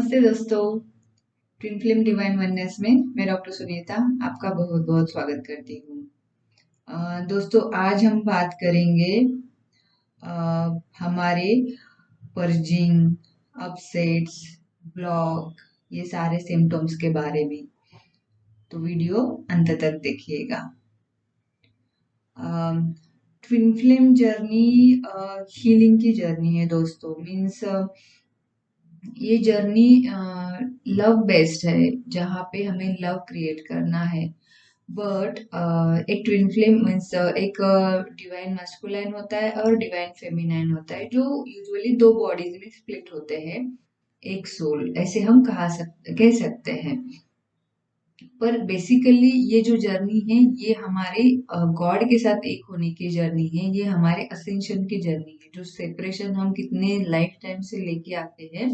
नमस्ते दोस्तों। Twin flame divine oneness में मैं डॉक्टर सुनीता आपका बहुत बहुत स्वागत करती हूँ। दोस्तों, आज हम बात करेंगे अ, हमारे पर्जिंग, अपसेट्स, ब्लॉक, ये सारे सिम्टम्स के बारे में। तो वीडियो अंत तक देखिएगा। ट्विन फ्लेम जर्नी हीलिंग की जर्नी है दोस्तों। मीन्स ये जर्नी लव बेस्ड है, जहाँ पे हमें लव क्रिएट करना है। बट एक ट्विन फ्लेम मीन्स एक डिवाइन मस्कुलाइन होता है और डिवाइन फेमिनाइन होता है, जो यूजुअली दो बॉडीज में स्प्लिट होते हैं। एक सोल, ऐसे हम कह सकते हैं। पर बेसिकली ये जो जर्नी है, ये हमारे गॉड के साथ एक होने की जर्नी है। ये हमारे असेंशन की जर्नी है। जो सेपरेशन हम कितने लाइफ टाइम से लेके आते हैं,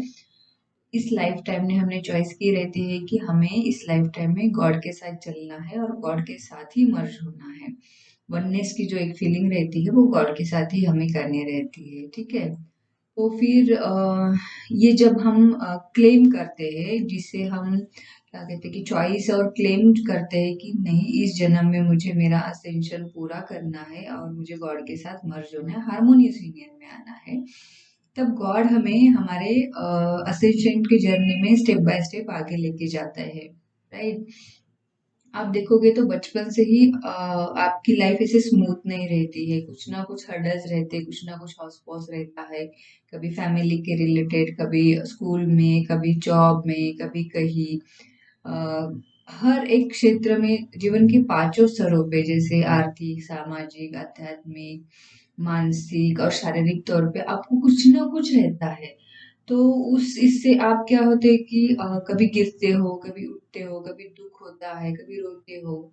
इस लाइफ टाइम में हमने चॉइस की रहती है कि हमें इस लाइफ टाइम में गॉड के साथ चलना है और गॉड के साथ ही मर्ज होना है। वननेस की जो एक फीलिंग रहती है, वो गॉड के साथ ही हमें करनी रहती है। ठीक है। तो फिर ये जब हम क्लेम करते हैं, जिसे हम क्या कहते हैं कि चॉइस और क्लेम करते हैं कि नहीं, इस जन्म में मुझे मेरा असेंशन पूरा करना है और मुझे गॉड के साथ मर्ज होना है, हार्मोनियस यूनियन में आना है। तब गॉड हमें हमारे असेंशन की जर्नी में स्टेप बाय स्टेप आगे लेके जाता है। राइट। आप देखोगे तो बचपन से ही आपकी लाइफ ऐसे स्मूथ नहीं रहती है। कुछ ना कुछ हर्डल्स रहते हैं, कुछ ना कुछ हौस पौस रहता है। कभी फैमिली के रिलेटेड, कभी स्कूल में, कभी जॉब में, कभी कहीं अ, हर एक क्षेत्र में जीवन के पांचों स्तरों पे, जैसे आर्थिक, सामाजिक, आध्यात्मिक, मानसिक और शारीरिक तौर पे आपको कुछ ना कुछ रहता है। तो उस इससे आप क्या होते हैं कि कभी गिरते हो, कभी उठते हो, कभी दुख होता है, कभी रोते हो।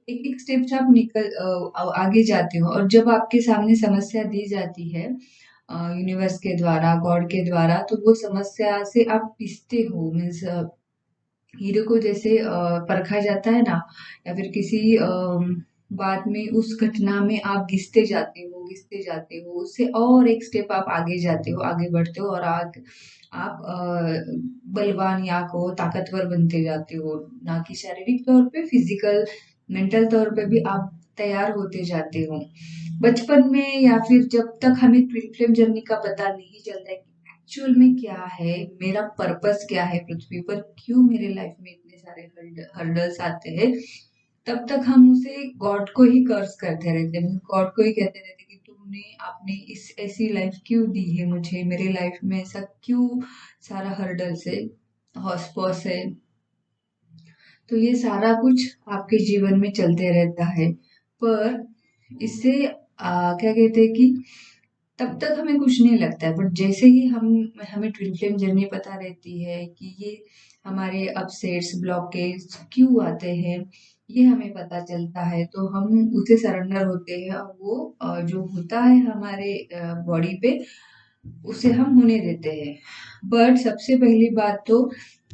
एक एक स्टेप से आप आगे जाते हो, और जब आपके सामने समस्या दी जाती है यूनिवर्स के द्वारा, गॉड के द्वारा, तो वो समस्या से आप पिसते हो। मीन्स हीरो को जैसे परखा जाता है ना, या फिर किसी बात में, उस घटना में आप घिसते जाते हो, उससे और एक स्टेप आप आगे जाते हो, आगे बढ़ते हो, और आप बलवान या को ताकतवर बनते जाते हो। ना कि शारीरिक तौर पे, फिजिकल, मेंटल तौर पे भी आप तैयार होते जाते हो। बचपन में या फिर जब तक हमें ट्विन फ्लेम जर्नी का पता नहीं चलता है कि एक्चुअल में क्या है, मेरा पर्पस क्या है पृथ्वी पर, क्यों मेरे लाइफ में इतने सारे हर्डल्स आते हैं, तब तक हम उसे गॉड को ही कर्स करते रहते हैं। गॉड को ही कहते रहते हैं कि तुमने आपने इस ऐसी लाइफ क्यों दी है मुझे, मेरे लाइफ में ऐसा क्यों सारा हर्डल्स है, हौस पौस है। तो ये सारा कुछ आपके जीवन में चलते रहता है। पर इससे क्या कहते हैं कि तब तक हमें कुछ नहीं लगता है, बट जैसे ही हमें ट्विन फ्लेम जर्नी पता रहती है कि ये हमारे अपसेट्स, ब्लॉकेज क्यों आते हैं, ये हमें पता चलता है, तो हम उसे सरेंडर होते हैं, और वो जो होता है हमारे बॉडी पे, उसे हम होने देते हैं। बट सबसे पहली बात तो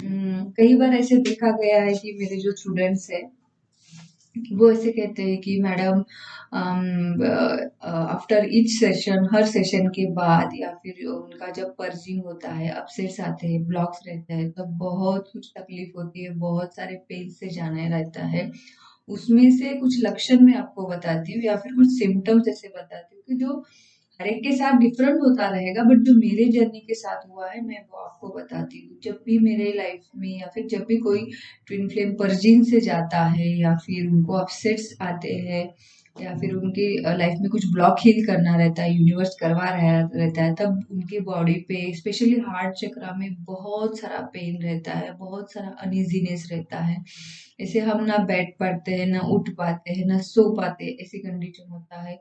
कई बार ऐसे देखा गया है कि मेरे जो स्टूडेंट्स है, वो ऐसे कहते हैं कि मैडम, आफ्टर ईच सेशन, हर सेशन के बाद, या फिर उनका जब पर्जिंग होता है, अपसेट्स आते हैं, ब्लॉक्स रहते हैं, तब बहुत कुछ तकलीफ होती है, बहुत सारे पेन से जाना रहता है। उसमें से कुछ लक्षण मैं आपको बताती हूँ, या फिर कुछ सिम्टम्स ऐसे बताती हूँ कि जो हर एक के साथ डिफरेंट होता रहेगा, बट जो मेरे जर्नी के साथ हुआ है, मैं वो आपको बताती हूँ। जब भी मेरे लाइफ में, या फिर जब भी कोई ट्विन फ्लेम पर्जिंग से जाता है, या फिर उनको अपसेट्स आते हैं, या फिर उनके लाइफ में कुछ ब्लॉक हील करना रहता है, यूनिवर्स करवा रहा रहता है, तब उनके बॉडी पे, स्पेशली हार्ट चक्रा में बहुत सारा पेन रहता है, बहुत सारा अनइजीनेस रहता है। ऐसे हम ना बैठ पाते हैं, ना उठ पाते हैं, ना सो पाते, ऐसी कंडीशन होता है।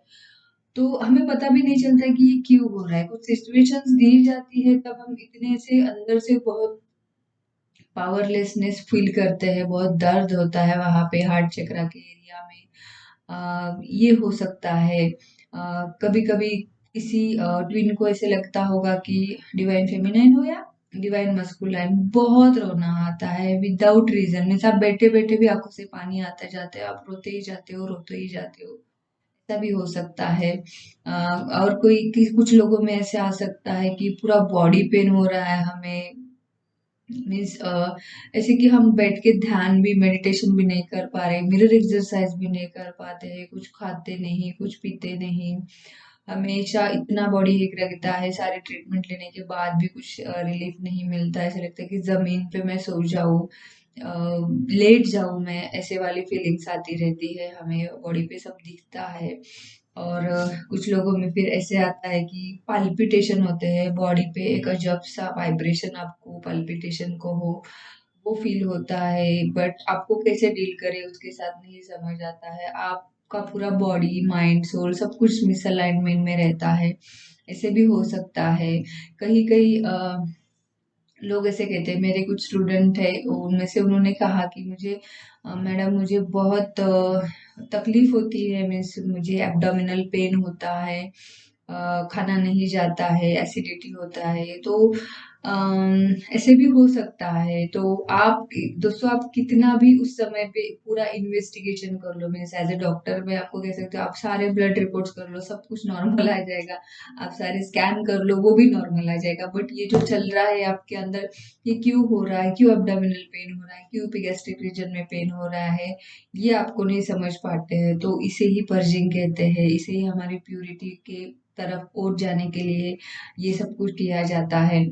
तो हमें पता भी नहीं चलता कि ये क्यों हो रहा है। कुछ सिचुएशंस दी जाती है, तब हम इतने से अंदर से बहुत पावरलेसनेस फील करते हैं, बहुत दर्द होता है वहां पे हार्ट चक्रा के एरिया में। ये हो सकता है। कभी कभी किसी ट्विन को ऐसे लगता होगा कि डिवाइन फेमिनाइन हो या डिवाइन मस्कुलाइन, बहुत रोना आता है विदाउट रीजन में। आप बैठे बैठे भी आंखों से पानी आता जाता है, आप रोते ही जाते हो, रोते ही जाते हो। ऐसा भी हो सकता है। और कुछ लोगों में ऐसे आ सकता है कि पूरा बॉडी पेन हो रहा है हमें, मीन्स ऐसे कि हम बैठ के ध्यान भी, मेडिटेशन भी नहीं कर पा रहे, मिरर एक्सरसाइज भी नहीं कर पाते हैं, कुछ खाते नहीं, कुछ पीते नहीं, हमेशा इतना बॉडी हीट रहता है, सारे ट्रीटमेंट लेने के बाद भी कुछ रिलीफ नहीं मिलता है, ऐसा लगता है कि जमीन पे मैं सो जाऊं, लेट जाऊं मैं, ऐसे वाली फीलिंग्स आती रहती है, हमें बॉडी पे सब दिखता है। और कुछ लोगों में फिर ऐसे आता है कि पाल्पिटेशन होते हैं बॉडी पे, एक अजब सा वाइब्रेशन आपको पाल्पिटेशन को हो, वो फील होता है, बट आपको कैसे डील करें उसके साथ नहीं समझ आता है, आपका पूरा बॉडी माइंड सोल सब कुछ मिसअलाइनमेंट में रहता है, ऐसे भी हो सकता है। कहीं कहीं लोग ऐसे कहते हैं, मेरे कुछ स्टूडेंट है उनमें से उन्होंने कहा कि मुझे मैडम मुझे बहुत तकलीफ होती है, मीन्स मुझे एब्डोमिनल पेन होता है, खाना नहीं जाता है, एसिडिटी होता है, तो ऐसे भी हो सकता है। तो आप दोस्तों, आप कितना भी उस समय पे पूरा इन्वेस्टिगेशन कर लो, मीन्स एज ए डॉक्टर मैं आपको कह सकती हूँ, आप सारे ब्लड रिपोर्ट्स कर लो, सब कुछ नॉर्मल आ जाएगा, आप सारे स्कैन कर लो, वो भी नॉर्मल आ जाएगा, बट ये जो चल रहा है आपके अंदर, ये क्यों हो रहा है, क्यों एब्डोमिनल पेन हो रहा है, क्यों गैस्ट्रिक रीजन में पेन हो रहा है, ये आपको नहीं समझ पाते हैं। तो इसे ही पर्जिंग कहते हैं, इसे ही हमारी प्यूरिटी के तरफ ओर जाने के लिए ये सब कुछ किया जाता है।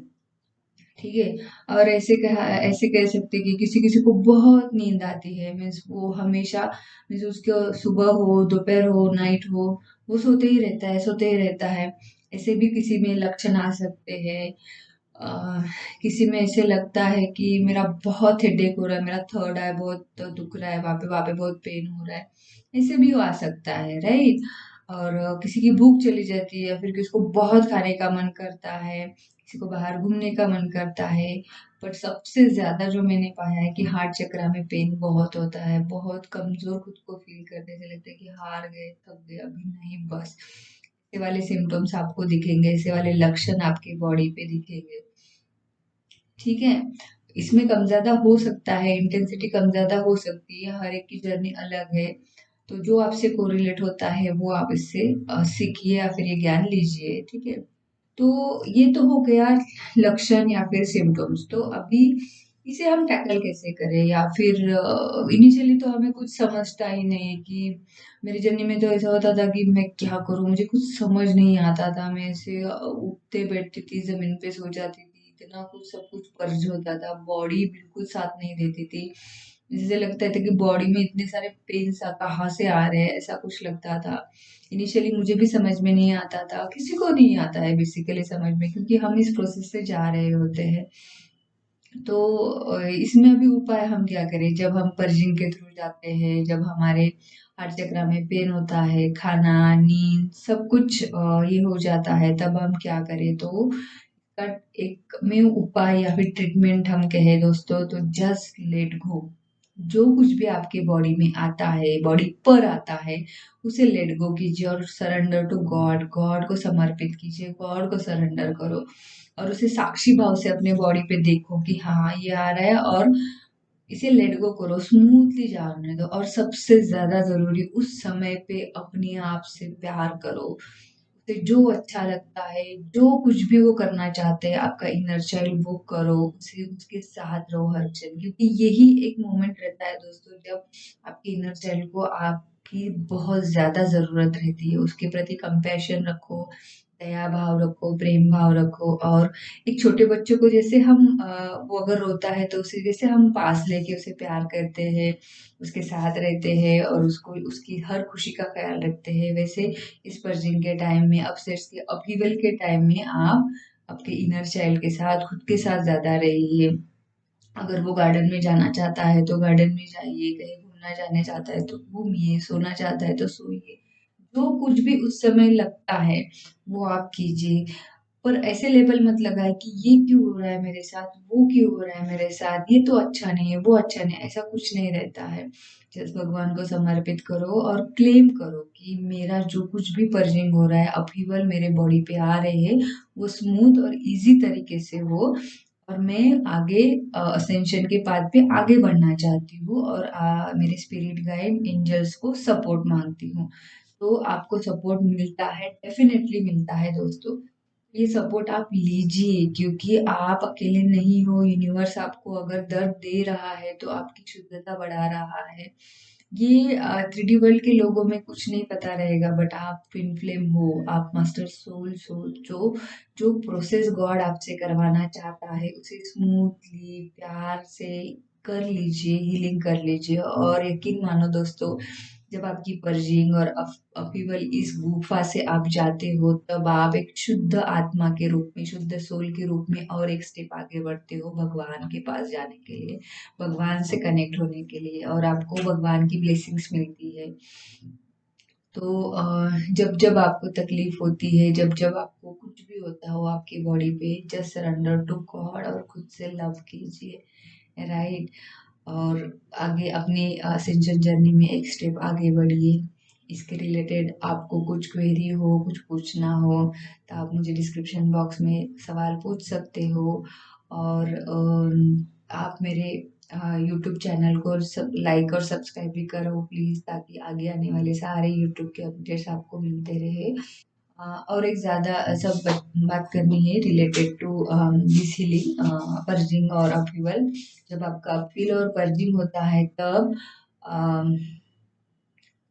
ठीक है। और ऐसे कह सकते हैं कि किसी किसी को बहुत नींद आती है, मीन्स वो हमेशा, मीन्स उसको सुबह हो, दोपहर हो, नाइट हो, वो सोते ही रहता है, सोते ही रहता है, ऐसे भी किसी में लक्षण आ सकते हैं। अ, किसी में ऐसे लगता है कि मेरा बहुत हेडेक हो रहा है, मेरा थर्ड आई बहुत दुख रहा है, वहाँ पे बहुत पेन हो रहा है, ऐसे भी वो आ सकता है, राइट। और किसी की भूख चली जाती है, या फिर किसी को बहुत खाने का मन करता है, किसी को बाहर घूमने का मन करता है, बट सबसे ज्यादा जो मैंने पाया है कि हार्ट चक्र में पेन बहुत होता है, बहुत कमजोर खुद को फील करते, ऐसे लगता है कि हार गए, थक गए, अभी नहीं बस, ऐसे वाले सिम्टम्स आपको दिखेंगे, ऐसे वाले लक्षण आपकी बॉडी पे दिखेंगे। ठीक है। इसमें कम ज्यादा हो सकता है, इंटेंसिटी कम ज्यादा हो सकती है, हर एक की जर्नी अलग है, तो जो आपसे कोरिलेट होता है वो आप इससे सीखिए या फिर ये ज्ञान लीजिए। ठीक है। तो ये तो हो गया लक्षण या फिर सिम्टम्स। तो अभी इसे हम टैकल कैसे करें, या फिर इनिशियली तो हमें कुछ समझता ही नहीं कि मेरी जर्नी में तो ऐसा होता था कि मैं क्या करूं, मुझे कुछ समझ नहीं आता था, मैं ऐसे उठते बैठती थी, जमीन पे सो जाती थी, इतना कुछ सब कुछ पर्ज होता था, बॉडी बिल्कुल साथ नहीं देती थी, जैसे लगता था कि बॉडी में इतने सारे पेन कहाँ से आ रहे हैं, ऐसा कुछ लगता था। इनिशियली मुझे भी समझ में नहीं आता था, किसी को नहीं आता है बेसिकली समझ में, क्योंकि हम इस प्रोसेस से जा रहे होते हैं। तो इसमें अभी उपाय हम क्या करें, जब हम पर्जिंग के थ्रू जाते हैं, जब हमारे हार्ट चक्र में पेन होता है, खाना, नींद सब कुछ ये हो जाता है, तब हम क्या करें। तो का एक में उपाय या फिर ट्रीटमेंट हम कहें दोस्तों, तो जस्ट लेट गो। जो कुछ भी आपके बॉडी में आता है, बॉडी पर आता है, उसे लेट गो कीजिए और सरेंडर टू गॉड, गॉड को समर्पित कीजिए, गॉड को सरेंडर करो, और उसे साक्षी भाव से अपने बॉडी पे देखो कि हाँ ये आ रहा है, और इसे लेट गो करो, स्मूथली जाने दो, और सबसे ज्यादा जरूरी उस समय पे अपने आप से प्यार करो, उसे जो अच्छा लगता है, जो कुछ भी वो करना चाहते हैं, आपका इनर चाइल्ड वो करो, उसे उसके साथ रहो हर क्षण, क्योंकि यही एक मोमेंट रहता है दोस्तों, जब आपके इनर चाइल्ड को आपकी बहुत ज्यादा जरूरत रहती है, उसके प्रति कंपैशन रखो, दया भाव रखो, प्रेम भाव रखो, और एक छोटे बच्चों को जैसे हम वो अगर रोता है तो उसे जैसे हम पास लेके उसे प्यार करते हैं, उसके साथ रहते हैं, और उसको उसकी हर खुशी का ख्याल रखते हैं, वैसे इस पर्जिंग के टाइम में, अपसेट्स के अपहीवल के टाइम में आप आपके इनर चाइल्ड के साथ, खुद के साथ ज्यादा रहिए। अगर वो गार्डन में जाना चाहता है तो गार्डन में जाइए, कहीं घूमना जाने चाहता है तो घूमिए, सोना चाहता है तो सोइए, जो कुछ भी उस समय लगता है वो आप कीजिए। पर ऐसे लेबल मत लगाए कि ये क्यों हो रहा है मेरे साथ, वो क्यों हो रहा है मेरे साथ, ये तो अच्छा नहीं है, वो अच्छा नहीं है, ऐसा कुछ नहीं रहता है। जस्ट भगवान को समर्पित करो और क्लेम करो कि मेरा जो कुछ भी पर्जिंग हो रहा है, अपहीवल मेरे बॉडी पे आ रहे हैं, वो स्मूथ और इजी तरीके से हो, और मैं आगे असेंशन के पाथ पे आगे बढ़ना चाहती हूँ, और मेरे स्पिरिट गाइड एंजल्स को सपोर्ट मांगती हूँ। तो आपको सपोर्ट मिलता है, डेफिनेटली मिलता है दोस्तों। ये सपोर्ट आप लीजिए, क्योंकि आप अकेले नहीं हो। यूनिवर्स आपको अगर दर्द दे रहा है तो आपकी शुद्धता बढ़ा रहा है। ये 3D वर्ल्ड के लोगों में कुछ नहीं पता रहेगा, बट आप ट्विन फ्लेम हो, आप मास्टर सोल हो। जो जो प्रोसेस गॉड आपसे करवाना चाहता है उसे स्मूथली प्यार से कर लीजिए, हीलिंग कर लीजिए। और यकीन मानो दोस्तों, जब आपकी पर्जिंग और अपीवल इस गुफा से आप जाते हो, तब आप एक शुद्ध आत्मा के रूप में, शुद्ध सोल के रूप में और एक स्टेप आगे बढ़ते हो भगवान के पास जाने के लिए, भगवान से कनेक्ट होने के लिए, और आपको भगवान की ब्लेसिंग्स मिलती है। तो जब जब आपको तकलीफ होती है, जब जब आपको कुछ भी होता हो आपकी बॉडी पे, जस्ट सरेंडर टू गॉड और खुद से लव कीजिए, राइट। और आगे अपनी असेंशन जर्नी में एक स्टेप आगे बढ़िए। इसके रिलेटेड आपको कुछ क्वेरी हो, कुछ पूछना हो, तो आप मुझे डिस्क्रिप्शन बॉक्स में सवाल पूछ सकते हो। और आप मेरे यूट्यूब चैनल को सब लाइक और सब्सक्राइब भी करो प्लीज़, ताकि आगे आने वाले सारे यूट्यूब के अपडेट्स आपको मिलते रहे। और एक ज़्यादा सब बात करनी है related to this healing, purging और अपीवल। जब आपका अपील और पर्जिंग होता है, तब अम,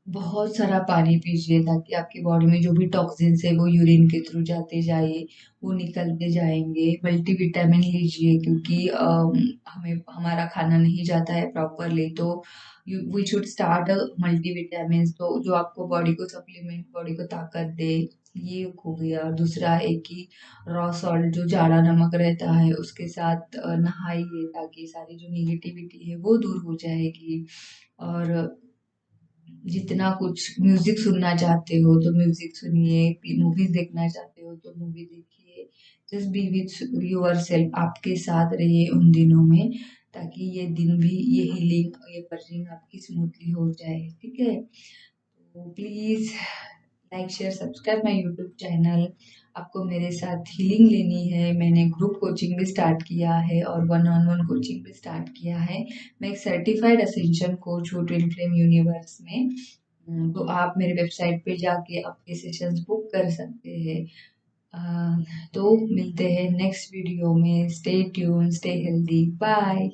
बहुत सारा पानी पीजिए, ताकि आपकी बॉडी में जो भी टॉक्सिन्स है वो यूरिन के थ्रू जाते जाए, वो निकलते जाएंगे। मल्टीविटामिन लीजिए, क्योंकि हमें हमारा खाना नहीं जाता है प्रॉपरली, तो वी शुड स्टार्ट मल्टीविटामिन, तो जो आपको बॉडी को सप्लीमेंट, बॉडी को ताकत दे। ये हो गया। और दूसरा है कि रॉ सॉल्ट, जो जाड़ा नमक रहता है, उसके साथ नहाइए, ताकि सारी जो निगेटिविटी है वो दूर हो जाएगी। और जितना कुछ म्यूजिक सुनना चाहते हो तो म्यूजिक सुनिए, मूवीज देखना चाहते हो तो मूवी देखिए। Just be with your self, आपके साथ रहिए उन दिनों में, ताकि ये दिन भी, ये हीलिंग, ये पर्जिंग आपकी स्मूथली हो जाए, ठीक है। तो please like share subscribe my YouTube channel. आपको मेरे साथ हीलिंग लेनी है, मैंने ग्रुप कोचिंग भी स्टार्ट किया है और वन ऑन वन कोचिंग भी स्टार्ट किया है। मैं एक सर्टिफाइड असेंशन कोच हूँ ट्विन फ्लेम यूनिवर्स में। तो आप मेरे वेबसाइट पे जाके आपके सेशंस बुक कर सकते हैं। तो मिलते हैं नेक्स्ट वीडियो में। Stay tune, stay healthy, bye.